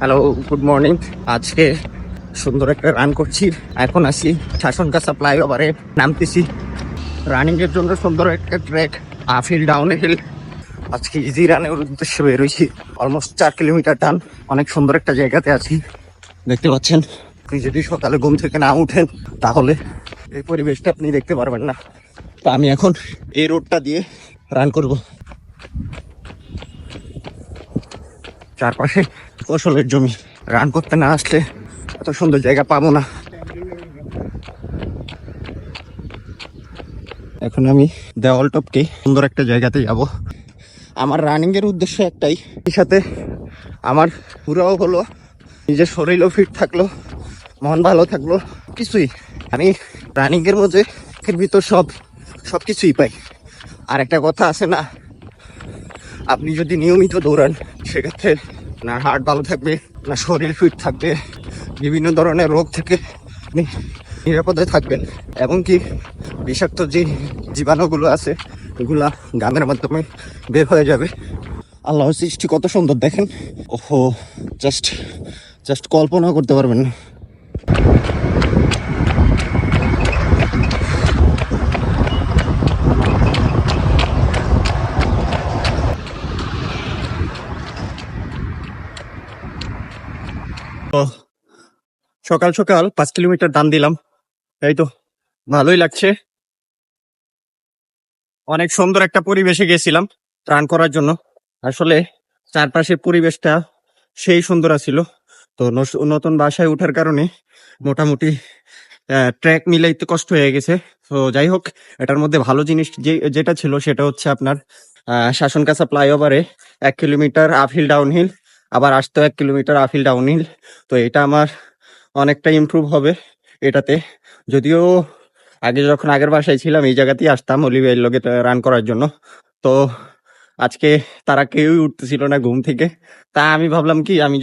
Hello, good morning. আজকে সুন্দর একটা রান করছি। এখন আসি শাসনকাছা ফ্লাইওভারে নামতেছি। রানিং এর জন্য সুন্দর একটা track, up hill down hill. আজকে ইজি রানের উদ্দেশ্যে বেরোইছি। অলমোস্ট 4 কিলোমিটার টান। অনেক সুন্দর একটা জায়গাতে আছি, দেখতে পাচ্ছেন। আপনি যদি সকালে ঘুম থেকে না উঠেন তাহলে এই পরিবেশটা আপনি দেখতে পারবেন না। তো আমি এখন এই রোডটা দিয়ে রান করব। চারপাশে ফসলের জমি, রান করতে না আসলে এত সুন্দর জায়গা পাবো না। এখন আমি দেওয়াল টপকে সুন্দর একটা জায়গাতে যাব। আমার রানিং এর উদ্দেশ্য একটাই, এর সাথে আমার পুরাও হলো, নিজের শরীরও ফিট থাকলো, মন ভালো থাকলো। কিছুই আমি রানিং এর মধ্যে এর ভিতর সবকিছুই পাই। আর একটা কথা আছে না, আপনি যদি নিয়মিত দৌড়ান সেক্ষেত্রে না হার্ট ভালো থাকবে, না শরীর ফিট থাকবে, বিভিন্ন ধরনের রোগ থেকে আপনি নিরাপদে থাকবেন। এবং কি বিষাক্ত যে জীবাণুগুলো আছে এগুলা গানের মাধ্যমে বের হয়ে যাবে। আল্লাহর সৃষ্টি কত সুন্দর দেখেন। ওহো, জাস্ট জাস্ট কল্পনা করতে পারবেন না। তো সকাল সকাল 5 কিলোমিটার দান দিলাম, এই তো ভালোই লাগছে। অনেক সুন্দর একটা পরিবেশে গেছিলাম রান করার জন্য। আসলে চারপাশের পরিবেশটা সেই সুন্দর ছিল। তো নতুন বাসায় ওঠার কারণে মোটামুটি ট্র্যাক মিলাইতে কষ্ট হয়ে গেছে। তো যাই হোক, এটার মধ্যে ভালো জিনিস যেটা ছিল সেটা হচ্ছে আপনার শাসনকাছা ফ্লাইওভারে 1 কিলোমিটার আপহিল ডাউনহিল, আবার আসতো 1 কিলোমিটার আপহিল ডাউনহিল। তো এটা আমার অনেকটা ইমপ্রুভ হবে এটাতে। যদিও আগে যখন আগের বাসায় ছিলাম এই জায়গাতেই আসতাম অলিভিয়ার লগে রান করার জন্য। তো আজকে তারা কেউই উঠতেছিল না ঘুম থেকে। তা আমি ভাবলাম কি, আমি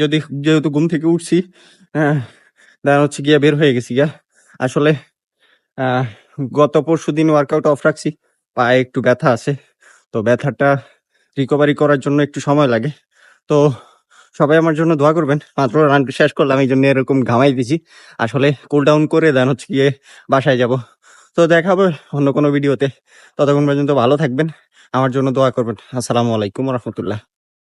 যেহেতু ঘুম থেকে উঠছি, দেখা হচ্ছে গিয়া বের হয়ে গেছি গিয়া। আসলে আহ গত পরশুদিন ওয়ার্কআউট অফ রাখছি, পায়ে একটু ব্যথা আছে। তো ব্যথাটা রিকভারি করার জন্য একটু সময় লাগে। তো সবাই আমার জন্য দোয়া করবেন। মাত্র রান শেষ করলাম, এই জন্য এরকম ঘামাই দিছি। আসলে কুল ডাউন করে দেন হচ্ছে গিয়ে বাসায় যাব। তো দেখা হবে অন্য কোনো ভিডিওতে। ততক্ষণ পর্যন্ত ভালো থাকবেন, আমার জন্য দোয়া করবেন। আসসালামু আলাইকুম রহমতুল্লাহ।